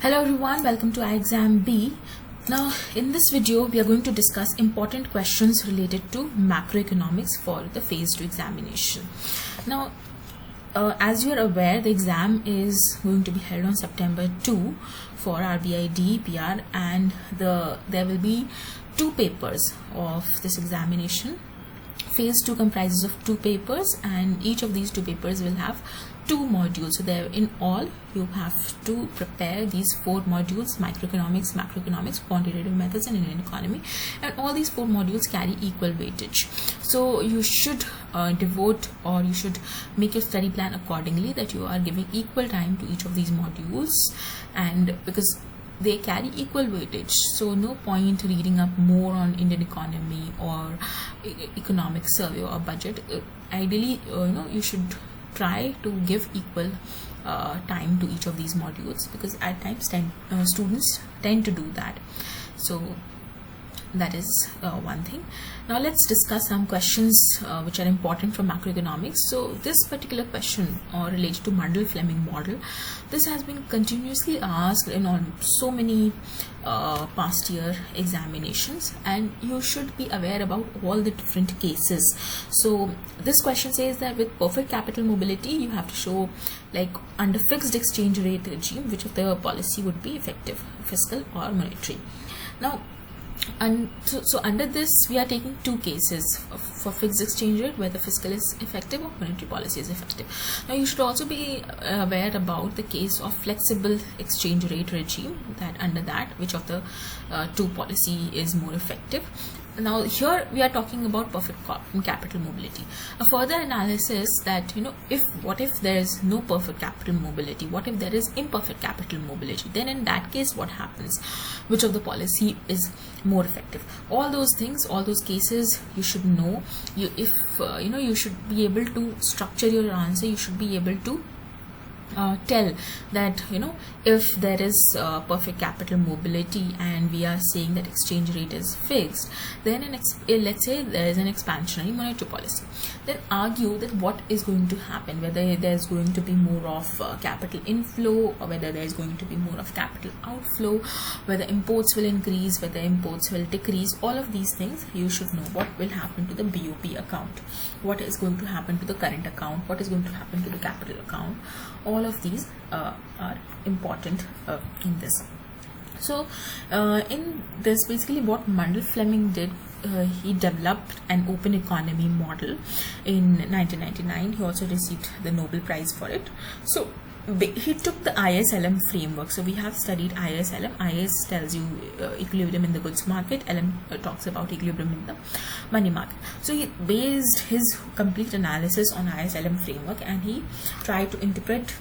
Hello everyone, welcome to Exam B. Now in this video we are going to discuss important questions related to macroeconomics for the phase 2 examination. Now as you are aware, the exam is going to be held on September 2 for RBI DEPR, and there will be two papers of this examination. Phase 2 comprises of two papers, and each of these two papers will have two modules. So there in all you have to prepare these four modules: macroeconomics, quantitative methods, and Indian economy, and all these four modules carry equal weightage. So you should devote, or you should make your study plan accordingly, that you are giving equal time to each of these modules, and because they carry equal weightage, so no point reading up more on Indian economy or economic survey or budget. Ideally, you should try to give equal time to each of these modules, because at times students tend to do that. So that is one thing. Now let's discuss some questions which are important for macroeconomics. So this particular question related to Mundell-Fleming model, this has been continuously asked in so many past year examinations, and you should be aware about all the different cases. So this question says that with perfect capital mobility, you have to show, like, under fixed exchange rate regime, which of the policy would be effective, fiscal or monetary. Now, and so under this we are taking two cases for fixed exchange rate, where the fiscal is effective or monetary policy is effective. Now you should also be aware about the case of flexible exchange rate regime, that under that which of the two policy is more effective. Now here we are talking about perfect capital mobility. A further analysis that, what if there is no perfect capital mobility, what if there is imperfect capital mobility, then in that case what happens, which of the policy is more effective. All those things, all those cases you should know. You should be able to structure your answer. You should be able to tell that, if there is perfect capital mobility and we are saying that exchange rate is fixed, then let's say there is an expansionary monetary policy, then argue that what is going to happen, whether there is going to be more of capital inflow, or whether there is going to be more of capital outflow, whether imports will increase, whether imports will decrease. All of these things you should know. What will happen to the BOP account, what is going to happen to the current account, what is going to happen to the capital account. All of these are important in this. So in this, basically what Mundell-Fleming did, he developed an open economy model in 1999. He also received the Nobel Prize for it. So he took the ISLM framework. So we have studied ISLM. IS tells you equilibrium in the goods market. LM talks about equilibrium in the money market. So he based his complete analysis on ISLM framework, and he tried to interpret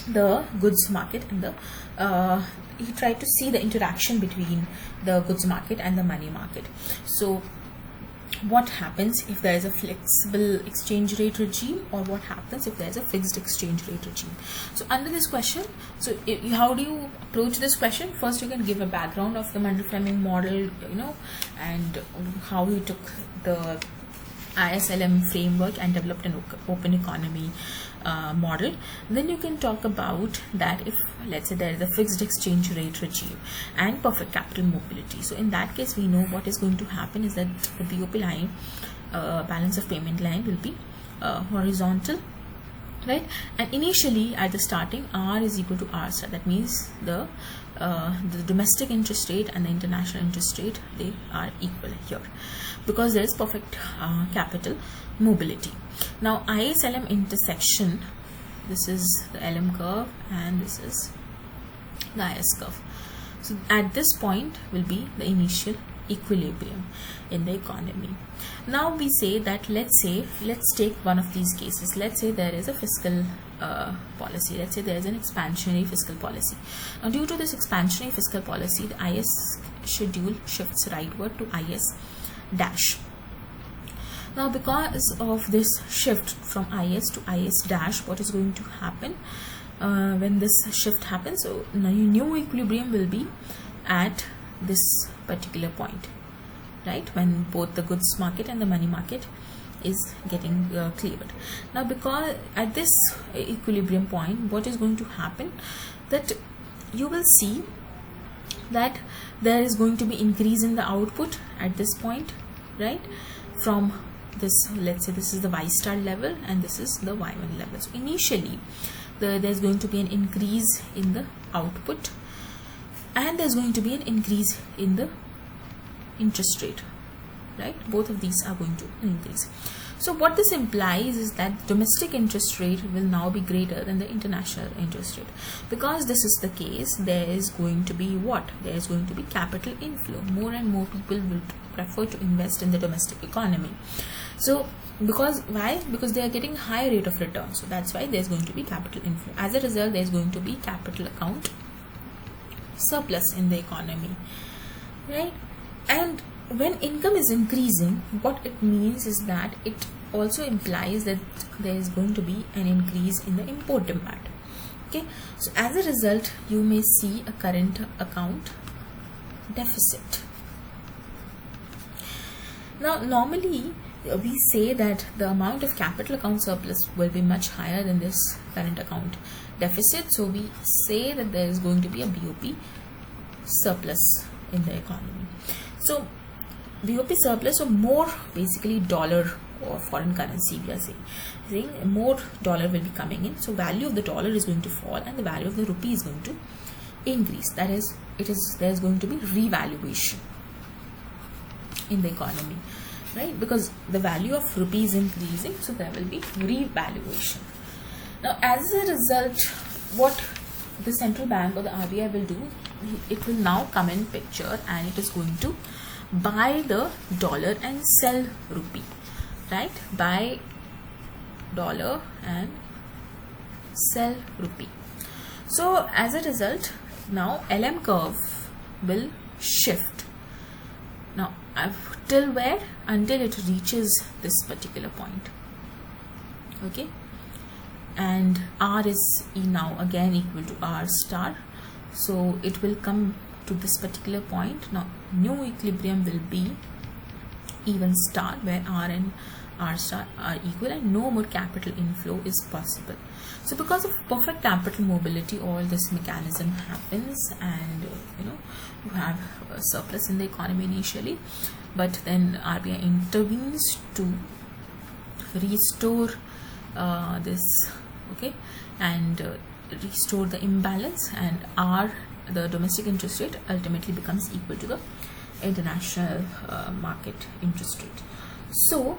the goods market and he tried to see the interaction between the goods market and the money market. So what happens if there is a flexible exchange rate regime, or what happens if there is a fixed exchange rate regime? So under this question, so how do you approach this question? First, you can give a background of the Mundell-Fleming model, and how he took the ISLM framework and developed an open economy model. Then you can talk about that if, let's say, there is a fixed exchange rate regime and perfect capital mobility. So in that case, we know what is going to happen is that the BOP line, balance of payment line, will be horizontal, right? And initially at the starting, R is equal to R star. That means the domestic interest rate and the international interest rate, they are equal here, because there is perfect capital mobility. Now ISLM intersection, this is the LM curve and this is the IS curve. So at this point will be the initial equilibrium in the economy. Now we say that, let's take one of these cases. Let's say there is a fiscal policy. Let's say there is an expansionary fiscal policy. Now due to this expansionary fiscal policy, the IS schedule shifts rightward to IS dash. Now because of this shift from IS to IS dash, what is going to happen when this shift happens? So new equilibrium will be at this particular point, right, when both the goods market and the money market is getting cleared. Now because at this equilibrium point, what is going to happen, that you will see that there is going to be increase in the output at this point, right? From this, let's say this is the Y star level and this is the Y1 level. So initially there's going to be an increase in the output and there's going to be an increase in the interest rate, right? Both of these are going to increase. So what this implies is that domestic interest rate will now be greater than the international interest rate. Because this is the case, there is going to be what? There is going to be capital inflow. More and more people will prefer to invest in the domestic economy. So because why? Because they are getting high rate of return. So that's why there's going to be capital inflow. As a result, there's going to be capital account surplus in the economy, right? And when income is increasing, what it means is that it also implies that there is going to be an increase in the import demand. Okay, so as a result, you may see a current account deficit. Now, normally we say that the amount of capital account surplus will be much higher than this current account deficit. So we say that there is going to be a BOP surplus in the economy. So BOP surplus, or more basically dollar or foreign currency, we are saying more dollar will be coming in. So value of the dollar is going to fall and the value of the rupee is going to increase. That is, there's going to be revaluation in the economy, right? Because the value of rupee is increasing, so there will be revaluation. Now, as a result, what the central bank or the RBI will do, it will now come in picture and it is going to buy the dollar and sell rupee, right? Buy dollar and sell rupee. So as a result, now LM curve will shift. Now till where? Until it reaches this particular point. Okay, and R is E now again equal to R star. So it will come to this particular point. Now new equilibrium will be E1 star, where R and R star are equal and no more capital inflow is possible. So because of perfect capital mobility, all this mechanism happens, and you have a surplus in the economy initially, but then RBI intervenes to restore this, okay, and restore the imbalance, and R, the domestic interest rate, ultimately becomes equal to the international market interest rate. So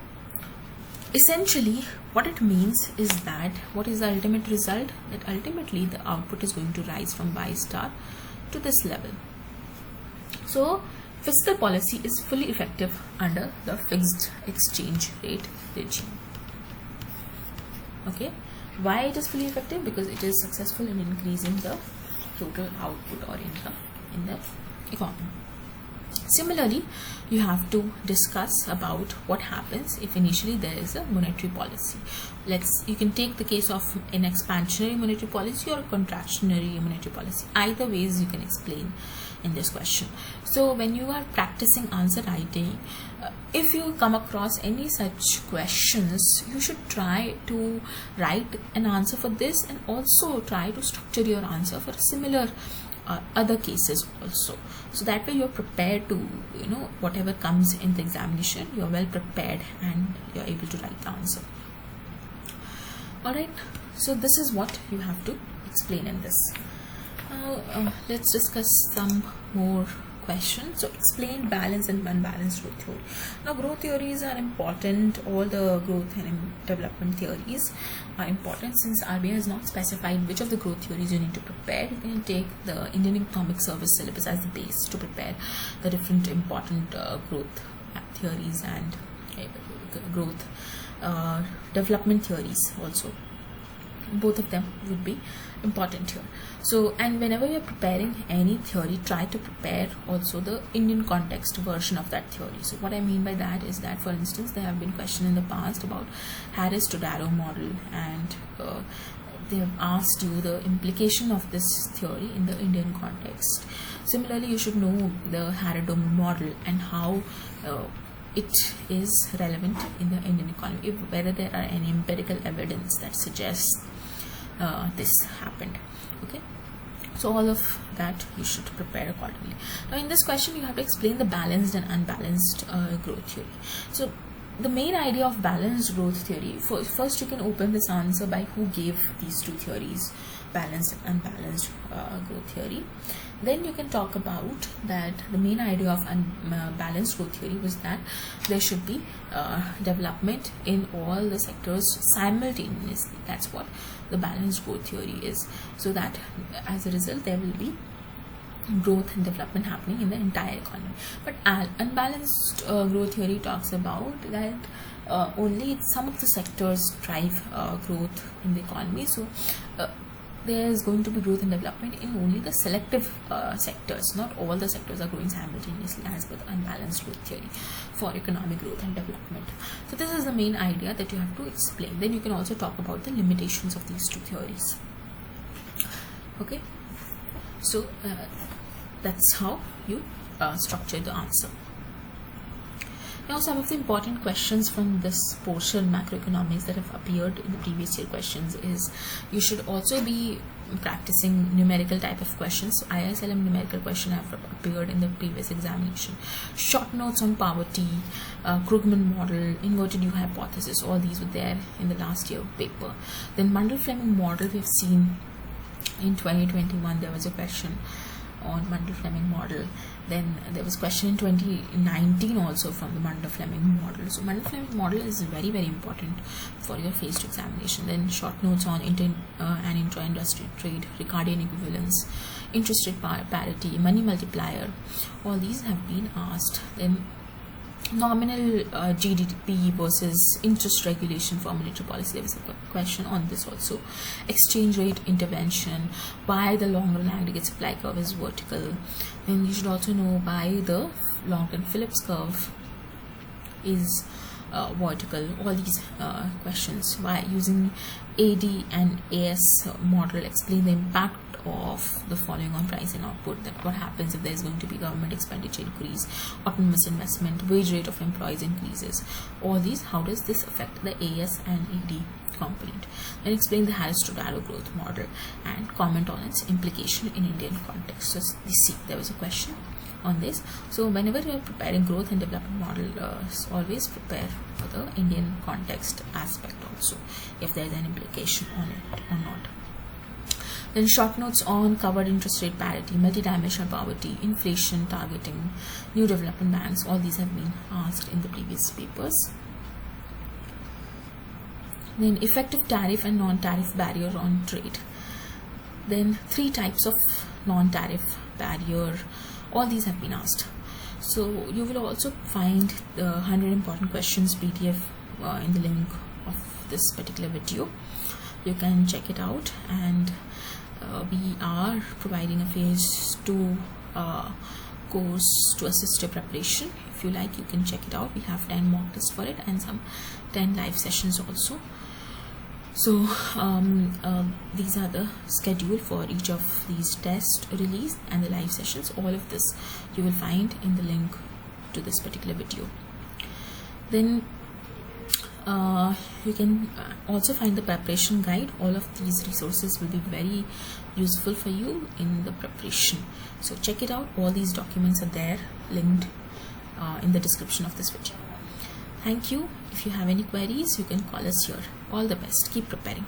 essentially what it means is that, what is the ultimate result? That ultimately the output is going to rise from Y star to this level. So fiscal policy is fully effective under the fixed exchange rate regime. Okay, why it is fully effective? Because it is successful in increasing the total output or income in the economy. Similarly, you have to discuss about what happens if initially there is a monetary policy. You can take the case of an expansionary monetary policy or a contractionary monetary policy. Either ways you can explain in this question. So when you are practicing answer writing, if you come across any such questions, you should try to write an answer for this, and also try to structure your answer for a similar other cases also, so that way you're prepared to, whatever comes in the examination, you're well prepared and you're able to write the answer. Alright, so this is what you have to explain in this. Now let's discuss some more questions. So explain balanced and unbalanced growth theory. Now growth theories are important. All the growth and development theories are important. Since RBI has not specified which of the growth theories you need to prepare, you can take the Indian Economic Service syllabus as the base to prepare the different important growth theories and growth development theories also. Both of them would be important here. So, and whenever you're preparing any theory, try to prepare also the Indian context version of that theory. So what I mean by that is that, for instance, there have been questions in the past about Harris-Todaro model, and they have asked you the implication of this theory in the Indian context. Similarly, you should know the Harris-Todaro model and how it is relevant in the Indian economy, whether there are any empirical evidence that suggests this happened. Okay, So all of that you should prepare accordingly. Now in this question you have to explain the balanced and unbalanced growth theory. So the main idea of balanced growth theory, first you can open this answer by who gave these two theories, balanced and unbalanced growth theory. Then you can talk about that the main idea of balanced growth theory was that there should be development in all the sectors simultaneously. That's what the balanced growth theory is. So that as a result there will be growth and development happening in the entire economy. But unbalanced growth theory talks about that only some of the sectors drive growth in the economy. So there is going to be growth and development in only the selective sectors. Not all the sectors are growing simultaneously as per the unbalanced growth theory for economic growth and development. So this is the main idea that you have to explain. Then you can also talk about the limitations of these two theories. Okay, so that's how you structure the answer. Now some of the important questions from this portion macroeconomics that have appeared in the previous year questions is you should also be practicing numerical type of questions. So ISLM numerical question have appeared in the previous examination. Short notes on poverty, Krugman model, inverted U hypothesis, all these were there in the last year paper. Then Mundell-Fleming model we have seen in 2021 there was a question on Mundell-Fleming model. Then there was question in 2019 also from the Mundell-Fleming model. So Mundell-Fleming model is very important for your phase 2 examination. Then short notes on inter and intra-industry trade, Ricardian equivalence, interest rate parity, money multiplier, all these have been asked. Then nominal GDP versus interest regulation for monetary policy, there was a question on this also. Exchange rate intervention, why the long-run aggregate supply curve is vertical. Then you should also know why the long-term Phillips curve is vertical. All these questions, why using AD and AS model, explain the impact of the following on price and output, that what happens if there is going to be government expenditure increase, autonomous investment, wage rate of employees increases. All these, how does this affect the AS and AD component? Then explain the Harris-Todaro growth model and comment on its implication in Indian context. So you see there was a question on this. So whenever you are preparing growth and development model, always prepare for the Indian context aspect also, if there is an implication on it or not. Then short notes on covered interest rate parity, multidimensional poverty, inflation targeting, new development banks, all these have been asked in the previous papers. Then effective tariff and non-tariff barrier on trade. Then 3 types of non-tariff barrier, all these have been asked. So you will also find the 100 important questions PDF in the link of this particular video. You can check it out, and we are providing a phase 2 course to assist your preparation. If you like, you can check it out. We have 10 mock tests for it and some 10 live sessions also. So these are the schedule for each of these tests release and the live sessions. All of this you will find in the link to this particular video. Then you can also find the preparation guide. All of these resources will be very useful for you in the preparation. So check it out. All these documents are there linked in the description of this video. Thank you. If you have any queries, you can call us here. All the best. Keep preparing.